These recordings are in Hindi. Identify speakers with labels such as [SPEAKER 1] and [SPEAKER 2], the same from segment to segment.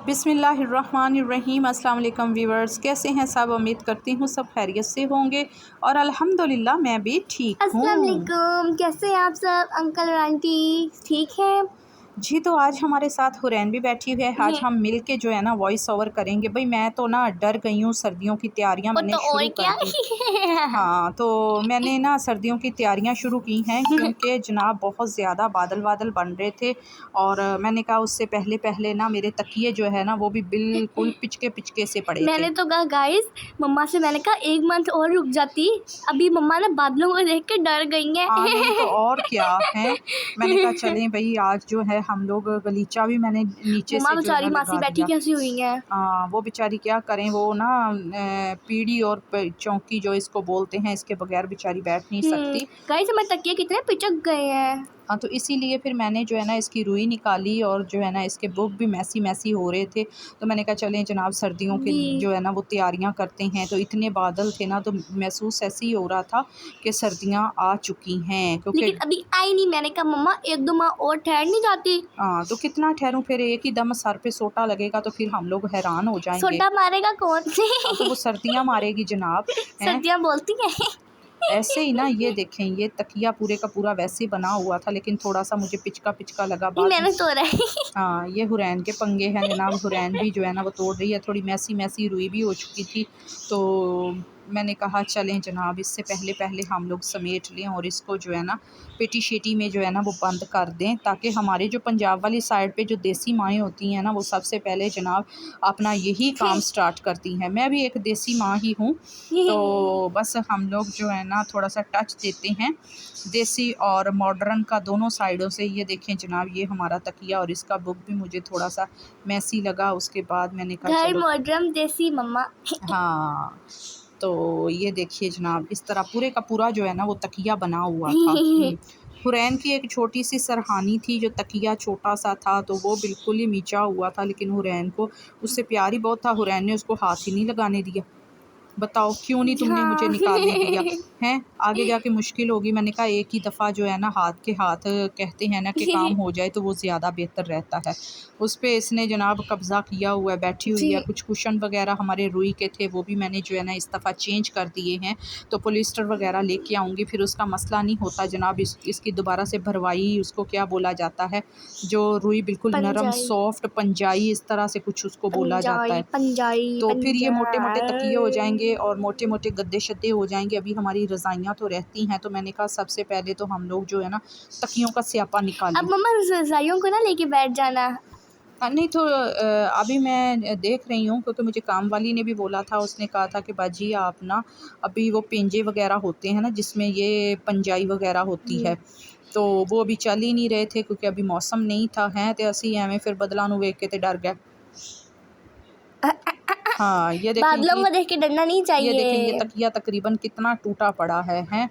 [SPEAKER 1] बिस्मिल्लाहिर्रहमानिर्रहीम। अस्सलाम वालेकुम व्यूवर्स, कैसे हैं सब? उम्मीद करती हूँ सब खैरियत से होंगे और अल्हम्दुलिल्लाह मैं भी ठीक हूँ।
[SPEAKER 2] अस्सलाम वालेकुम, कैसे हैं आप सब? अंकल और आंटी ठीक हैं?
[SPEAKER 1] जी, तो आज हमारे साथ हुरैन भी बैठी हुई है। आज हम मिल के जो है ना वॉइस ओवर करेंगे। भाई मैं तो ना डर गई हूँ, सर्दियों की तैयारियाँ
[SPEAKER 2] वो
[SPEAKER 1] मैंने
[SPEAKER 2] तो और
[SPEAKER 1] शुरू कर
[SPEAKER 2] क्या
[SPEAKER 1] दी। हाँ, तो मैंने ना सर्दियों की तैयारियां शुरू की हैं क्योंकि जनाब बहुत ज़्यादा बादल बादल बन रहे थे और मैंने कहा उससे पहले पहले ना मेरे तकिए जो है ना वो भी बिल्कुल पिचके पिचके से पड़े थे।
[SPEAKER 2] मैंने तो कहा गाइस, मम्मा से मैंने कहा 1 मंथ और रुक जाती। अभी मम्मा ना बादलों को देख के डर गई हैं।
[SPEAKER 1] हाँ, नहीं तो और क्या है। मैंने कहा चलें भाई आज जो है हम लोग गलीचा भी मैंने नीचे
[SPEAKER 2] मम्मा
[SPEAKER 1] से जो है ना
[SPEAKER 2] बेचारी मासी
[SPEAKER 1] लगा
[SPEAKER 2] बैठी
[SPEAKER 1] दिया।
[SPEAKER 2] कैसी हुई हैं?
[SPEAKER 1] वो बेचारी क्या करें, वो ना पीढ़ी और चौकी जो इसको बोलते हैं, इसके बगैर बेचारी बैठ नहीं सकती।
[SPEAKER 2] गाइस हमारे तकिए कितने पिचक गए हैं।
[SPEAKER 1] हाँ, तो इसीलिए फिर मैंने जो है ना इसकी रुई निकाली और जो है ना इसके बुक भी मैसी मैसी हो रहे थे। तो मैंने कहा चलें जनाब सर्दियों के
[SPEAKER 2] जी
[SPEAKER 1] जो है ना वो तैयारियां करते हैं। तो इतने बादल थे ना तो महसूस ऐसे ही हो रहा था कि सर्दियां आ चुकी हैं क्योंकि
[SPEAKER 2] लेकिन अभी आई नहीं। मैंने कहा मम्मा 1-2 माह और ठहर नहीं जाती?
[SPEAKER 1] हाँ, तो कितना ठहरूं, फिर एक ही दम सर पे सोटा लगेगा तो फिर हम लोग हैरान हो जाएंगे।
[SPEAKER 2] सोटा मारेगा कौन?
[SPEAKER 1] हाँ, तो वो सर्दियां मारेगी जनाब। हैं
[SPEAKER 2] सर्दियाँ बोलती हैं।
[SPEAKER 1] ऐसे ही ना, ये देखें ये तकिया पूरे का पूरा वैसे ही बना हुआ था लेकिन थोड़ा सा मुझे पिचका पिचका लगा
[SPEAKER 2] नहीं
[SPEAKER 1] बाद में।
[SPEAKER 2] मैंने तो रहा
[SPEAKER 1] हाँ, ये हुरैन के पंगे हैं जनाब। हुरैन भी जो है ना वो तोड़ रही है, थोड़ी मैसी मैसी रुई भी हो चुकी थी। तो मैंने कहा चलें जनाब इससे पहले पहले हम लोग समेट लें और इसको जो है ना पेटी शेटी में जो है ना वो बंद कर दें, ताकि हमारे जो पंजाब वाली साइड पे जो देसी माएँ होती हैं ना वो सबसे पहले जनाब अपना यही काम स्टार्ट करती हैं। मैं भी एक देसी माँ ही हूँ, तो बस हम लोग जो है ना थोड़ा सा टच देते हैं देसी और मॉडर्न का दोनों साइडों से। ये देखें जनाब, ये हमारा तकिया और इसका बुक भी मुझे थोड़ा सा मैसी लगा। उसके बाद मैंने कहा
[SPEAKER 2] घर
[SPEAKER 1] चलो
[SPEAKER 2] मॉडर्न देसी मम्मा।
[SPEAKER 1] हाँ, तो ये देखिए जनाब इस तरह पूरे का पूरा जो है ना वो तकिया बना हुआ था। हुरैन की एक छोटी सी सरहानी थी, जो तकिया छोटा सा था तो वो बिल्कुल ही नीचा हुआ था, लेकिन हुरैन को उससे प्यार ही बहुत था। हुरैन ने उसको हाथ ही नहीं लगाने दिया। बताओ क्यों नहीं तुमने मुझे
[SPEAKER 2] हाँ।
[SPEAKER 1] निकालने दिया हैं? आगे जाके मुश्किल होगी। मैंने कहा एक ही दफ़ा जो है ना हाथ के हाथ कहते हैं ना कि काम हो जाए तो वो ज़्यादा बेहतर रहता है। उस पे इसने जनाब कब्ज़ा किया हुआ है, बैठी हुई है।
[SPEAKER 2] जी
[SPEAKER 1] कुछ कुशन वगैरह हमारे रुई के थे वो भी मैंने जो है ना इस दफ़ा चेंज कर दिए हैं, तो पॉलिस्टर वगैरह लेके आऊँगी, फिर उसका मसला नहीं होता जनाब। इसकी दोबारा से भरवाई उसको क्या बोला जाता है, जो रुई बिल्कुल नरम
[SPEAKER 2] पंजाई
[SPEAKER 1] सॉफ्ट पंजाई इस तरह से कुछ उसको बोला जाता
[SPEAKER 2] पंजाई
[SPEAKER 1] है।
[SPEAKER 2] पंजाई
[SPEAKER 1] तो फिर ये मोटे-मोटे तकिए हो जाएँगे
[SPEAKER 2] पंजाई।
[SPEAKER 1] और मोटे-मोटे गद्दे-शद्दे हो जाएँगे। अभी हमारी रज़ाइयाँ तो रहती हैं, तो मैंने कहा सबसे पहले तो हम लोग जो है ना तकियों का स्यापा निकालें।
[SPEAKER 2] अब मम्मा रजाइयों को ना लेके बैठ जाना।
[SPEAKER 1] नहीं तो अभी मैं देख रही हूँ क्योंकि मुझे काम वाली ने भी बोला था। उसने कहा था कि बाजी आप ना अभी वो पेंजे वगैरह होते हैं ना जिसमें ये पंजाई वगैरह होती है, तो वो अभी चल ही नहीं रहे थे क्योंकि अभी मौसम नहीं था। हैं तो असी एवें फिर बदलां नूं वेख के ते डर गए। हाँ, ये देखें
[SPEAKER 2] बादलों
[SPEAKER 1] कि
[SPEAKER 2] को देख के डरना नहीं
[SPEAKER 1] ये देखें ये
[SPEAKER 2] चाहिए।
[SPEAKER 1] तकिया तकरीबन कितना टूटा पड़ा है। हैं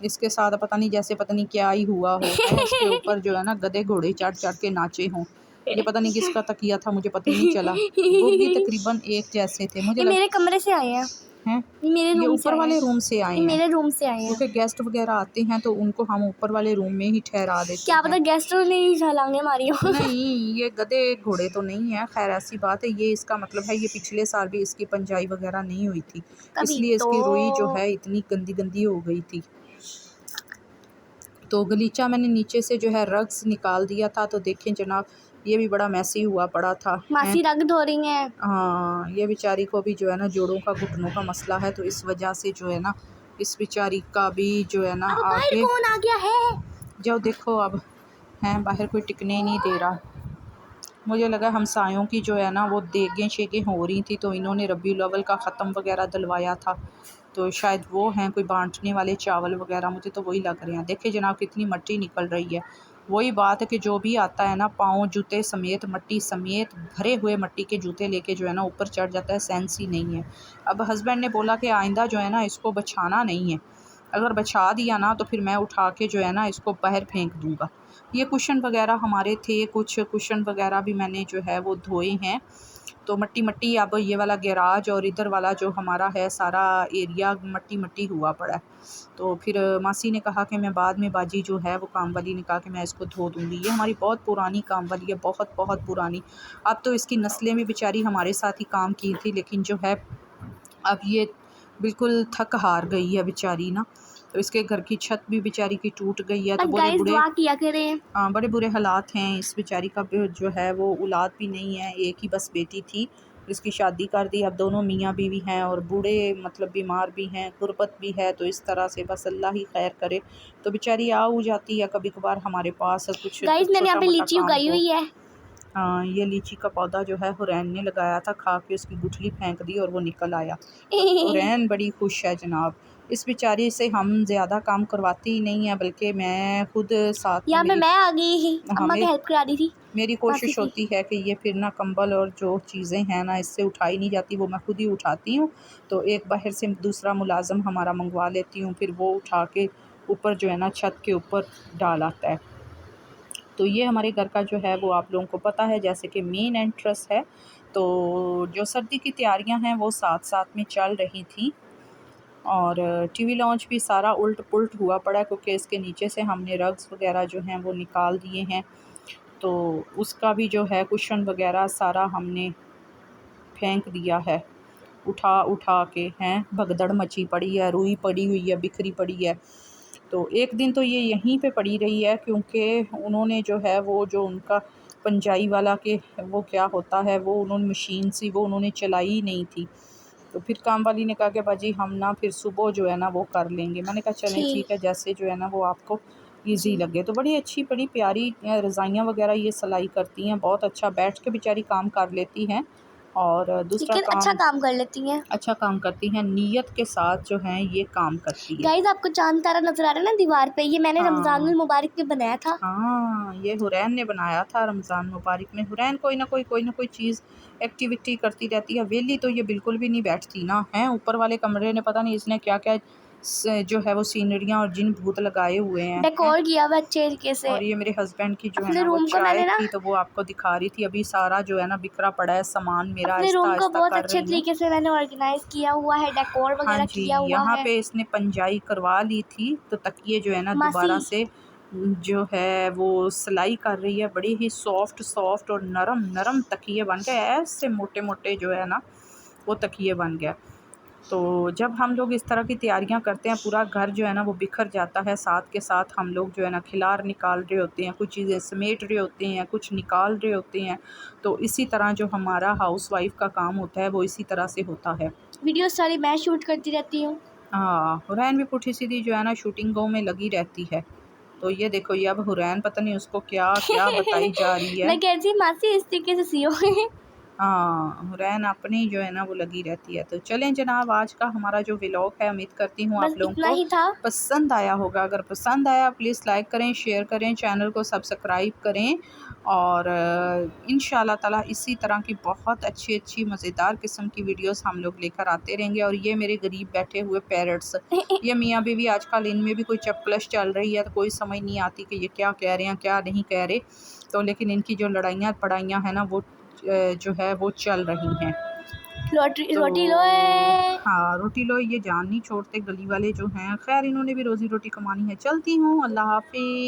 [SPEAKER 1] इसके साथ पता नहीं जैसे पता नहीं क्या ही हुआ हो। है इसके ऊपर जो है ना गधे घोड़े चढ़ चढ़ के नाचे हों। ये पता नहीं किसका तकिया था, मुझे पता ही नहीं चला। बुक भी तकरीबन एक जैसे थे मुझे
[SPEAKER 2] ये
[SPEAKER 1] लग
[SPEAKER 2] मेरे कमरे से आए हैं।
[SPEAKER 1] हैं
[SPEAKER 2] ये मेरे
[SPEAKER 1] ये
[SPEAKER 2] रूम से
[SPEAKER 1] ऊपर
[SPEAKER 2] आए हैं।
[SPEAKER 1] वाले रूम से आए
[SPEAKER 2] ये
[SPEAKER 1] हैं
[SPEAKER 2] मेरे रूम से आए हैं।
[SPEAKER 1] क्योंकि गेस्ट वगैरह आते हैं तो उनको हम ऊपर वाले रूम में ही ठहरा देते
[SPEAKER 2] क्या
[SPEAKER 1] हैं।
[SPEAKER 2] पता गेस्टों ने ही छलांगे मारी हो।
[SPEAKER 1] नहीं, ये गधे घोड़े तो नहीं है, खैर ऐसी बात है। ये इसका मतलब है ये पिछले साल भी इसकी पंजाई वगैरह नहीं हुई थी,
[SPEAKER 2] कभी
[SPEAKER 1] इसलिए
[SPEAKER 2] तो
[SPEAKER 1] इसकी रुई जो है इतनी गंदी गंदी हो गई थी। तो गलीचा मैंने नीचे से जो है रग्स निकाल दिया था, तो देखें जनाब ये भी बड़ा मैसी हुआ पड़ा था। हैं
[SPEAKER 2] मासी रग धो रही हैं।
[SPEAKER 1] हाँ, ये बेचारी को भी जो है ना जोड़ों का घुटनों का मसला है, तो इस वजह से जो है ना इस बेचारी का भी जो है ना
[SPEAKER 2] अब बाहर
[SPEAKER 1] आगे
[SPEAKER 2] कौन आ गया है?
[SPEAKER 1] जो देखो अब हैं बाहर कोई टिकने ही नहीं दे रहा। मुझे लगा हमसायों की जो है ना वो देगें शेगें हो रही थी, तो इन्होंने रबीउल अव्वल का ख़त्म वगैरह दिलवाया था, तो शायद वो हैं कोई बांटने वाले चावल वगैरह, मुझे तो वही लग रहे हैं। देखिए जनाब कितनी मिट्टी निकल रही है। वही बात है कि जो भी आता है ना पाँव जूते समेत मट्टी समेत भरे हुए मट्टी के जूते लेके जो है ना ऊपर चढ़ जाता है, सेंस ही नहीं है। अब हस्बैंड ने बोला कि आइंदा जो है ना इसको बचाना नहीं है, अगर बचा दिया ना तो फिर मैं उठा के जो है ना इसको बाहर फेंक दूँगा। ये कुशन वगैरह हमारे थे, कुछ कुशन वगैरह भी मैंने जो है वो धोए हैं। तो मट्टी मट्टी अब ये वाला गैराज और इधर वाला जो हमारा है सारा एरिया मट्टी मट्टी हुआ पड़ा है। तो फिर मासी ने कहा कि मैं बाद में बाजी जो है वो काम वाली ने कहा कि मैं इसको धो दूँगी। ये हमारी बहुत पुरानी काम वाली है, बहुत बहुत पुरानी। अब तो इसकी नस्लें भी बेचारी हमारे साथ ही काम की थी, लेकिन जो है अब ये बिल्कुल थक हार गई है बेचारी ना। तो इसके घर की छत भी बेचारी की टूट गई है। तो
[SPEAKER 2] बस
[SPEAKER 1] बड़े
[SPEAKER 2] गाइस
[SPEAKER 1] बुरे
[SPEAKER 2] दुआ किया करें।
[SPEAKER 1] बड़े बुरे हालात हैं। इस बेचारी का जो है वो औलाद भी नहीं है, एक ही बस बेटी थी, इसकी शादी कर दी। अब दोनों मियाँ बीवी हैं और बूढ़े मतलब बीमार भी हैं, गुर्बत भी है। तो इस तरह से बस अल्लाह ही खैर करे। तो बेचारी आ जाती है कभी कभार हमारे पास, कुछ
[SPEAKER 2] गाइस मैंने यहाँ
[SPEAKER 1] छोटा
[SPEAKER 2] पे
[SPEAKER 1] मोटा
[SPEAKER 2] लीची
[SPEAKER 1] काम
[SPEAKER 2] उगाई
[SPEAKER 1] हो।
[SPEAKER 2] हुई है।
[SPEAKER 1] हाँ, ये लीची का पौधा जो है हुरैन ने लगाया था, खा के उसकी गुठली फेंक दी और वो निकल आया। तो हुरैन बड़ी खुश है जनाब। इस बेचारी से हम ज़्यादा काम करवाती ही नहीं है, बल्कि मैं खुद साथ में
[SPEAKER 2] यहाँ पे
[SPEAKER 1] मेरी
[SPEAKER 2] मैं आ गई, अम्मा की
[SPEAKER 1] हमें
[SPEAKER 2] हेल्प करा दी थी
[SPEAKER 1] मेरी
[SPEAKER 2] मासी
[SPEAKER 1] कोशिश
[SPEAKER 2] की।
[SPEAKER 1] होती है कि ये फिर ना कंबल और जो चीज़ें हैं ना इससे उठाई नहीं जाती, वो मैं खुद ही उठाती हूँ। तो एक बाहर से दूसरा मुलाज़म हमारा मंगवा लेती हूँ, फिर वो उठा के ऊपर जो है ना छत के ऊपर डाल आता है। तो ये हमारे घर का जो है वो आप लोगों को पता है, जैसे कि मेन एंट्रेंस है। तो जो सर्दी की तैयारियां हैं वो साथ साथ में चल रही थी। और टीवी लॉन्च भी सारा उल्ट पुल्ट हुआ पड़ा है, क्योंकि इसके नीचे से हमने रग्स वगैरह जो हैं वो निकाल दिए हैं। तो उसका भी जो है कुशन वगैरह सारा हमने फेंक दिया है, उठा उठा के। हैं भगदड़ मची पड़ी है, रुई पड़ी हुई है, बिखरी पड़ी है। तो एक दिन तो ये यहीं पे पड़ी रही है, क्योंकि उन्होंने जो है वो जो उनका पंजाई वाला के वो क्या होता है, वो उन्होंने मशीन सी वो उन्होंने चलाई ही नहीं थी। तो फिर काम वाली ने कहा कि बाजी हम ना फिर सुबह जो है ना वो कर लेंगे। मैंने कहा चलें ठीक है, जैसे जो है ना वो आपको ईज़ी लगे। तो बड़ी अच्छी बड़ी प्यारी रज़ाइयाँ वगैरह ये सिलाई करती हैं, बहुत अच्छा बैठ के बेचारी काम कर लेती हैं। और दूसरा
[SPEAKER 2] लेकिन अच्छा
[SPEAKER 1] काम
[SPEAKER 2] काम कर लेती हैं।
[SPEAKER 1] अच्छा काम करती हैं, नीयत के साथ जो है ये काम करती है।
[SPEAKER 2] गाइस आपको चांद तारा नजर आ रहा है ना दीवार पे, ये मैंने
[SPEAKER 1] हाँ
[SPEAKER 2] रमजानुल मुबारक में बनाया था।
[SPEAKER 1] हाँ, ये हुरैन ने बनाया था रमज़ान मुबारक में। हुरैन कोई ना कोई चीज़ एक्टिविटी करती रहती है, वेली तो ये बिल्कुल भी नहीं बैठती ना। हैं ऊपर वाले कमरे ने पता नहीं इसने क्या क्या जो है वो सीनरियाँ और जिन भूत लगाए हुए हैं।
[SPEAKER 2] डेकोर किया हुआ अच्छे तरीके से।
[SPEAKER 1] और ये मेरे हस्बैंड की जो है
[SPEAKER 2] अपने
[SPEAKER 1] ना वो
[SPEAKER 2] रूम को
[SPEAKER 1] चाय
[SPEAKER 2] मैंने ना
[SPEAKER 1] थी, तो वो आपको दिखा रही थी। अभी सारा जो है ना बिखरा पड़ा है सामान मेरा,
[SPEAKER 2] अपने
[SPEAKER 1] आहिस्ता
[SPEAKER 2] रूम को
[SPEAKER 1] आहिस्ता
[SPEAKER 2] बहुत
[SPEAKER 1] कर
[SPEAKER 2] अच्छे
[SPEAKER 1] रही हूँ।
[SPEAKER 2] तरीके से मैंने ऑर्गेनाइज किया हुआ है, डेकोर
[SPEAKER 1] हाँ
[SPEAKER 2] वगैरह
[SPEAKER 1] जी,
[SPEAKER 2] किया हुआ
[SPEAKER 1] यहाँ
[SPEAKER 2] है।
[SPEAKER 1] पे इसने पंजाई करवा ली थी, तो तकिए जो है ना
[SPEAKER 2] मासी
[SPEAKER 1] दोबारा से जो है वो सिलाई कर रही है। बड़ी ही सॉफ्ट सॉफ्ट और नरम नरम तकिए बन गए, ऐसे मोटे मोटे जो है ना वो तकिए बन गया। तो जब हम लोग इस तरह की तैयारियां करते हैं, पूरा घर जो है ना वो बिखर जाता है। साथ के साथ हम लोग जो है ना खिलार निकाल रहे होते हैं, कुछ चीज़ें समेट रहे होते हैं, कुछ निकाल रहे होते हैं। तो इसी तरह जो हमारा हाउसवाइफ का काम होता है वो इसी तरह से होता है।
[SPEAKER 2] वीडियो सारी मैं शूट करती रहती हूँ।
[SPEAKER 1] हाँ, हुरैन भी पुठी सीधी जो है ना शूटिंगों में लगी रहती है। तो ये देखो, ये अब हुरैन पता नहीं उसको क्या क्या बताई जा रही है।
[SPEAKER 2] मैं कह रही थी मासी इस तरीके से सियो।
[SPEAKER 1] हाँ, हुरैन अपनी जो है ना वो लगी रहती है। तो चलें जनाब, आज का हमारा जो व्लॉग है, उम्मीद करती हूँ
[SPEAKER 2] बस
[SPEAKER 1] आप लोगों
[SPEAKER 2] इतना
[SPEAKER 1] को
[SPEAKER 2] ही था।
[SPEAKER 1] पसंद आया होगा। अगर पसंद आया प्लीज़ लाइक करें, शेयर करें, चैनल को सब्सक्राइब करें। और इंशाल्लाह ताला इसी तरह की बहुत अच्छी अच्छी मज़ेदार किस्म की वीडियोस हम लोग लेकर आते रहेंगे। और ये मेरे गरीब बैठे हुए पैरट्स, ये मियाँ बीवी आजकल इनमें भी कोई चपकलश चल रही है, तो कोई समझ नहीं आती कि ये क्या कह रहे हैं क्या नहीं कह रहे। तो लेकिन इनकी जो लड़ाइयाँ पढ़ाइयाँ हैं ना वो जो है वो चल रही हैं। तो
[SPEAKER 2] रोटी लो।
[SPEAKER 1] हाँ, रोटी लो, ये जान नहीं छोड़ते गली वाले जो हैं। खैर इन्होंने भी रोज़ी रोटी कमानी है। चलती हूँ, अल्लाह हाफिज़।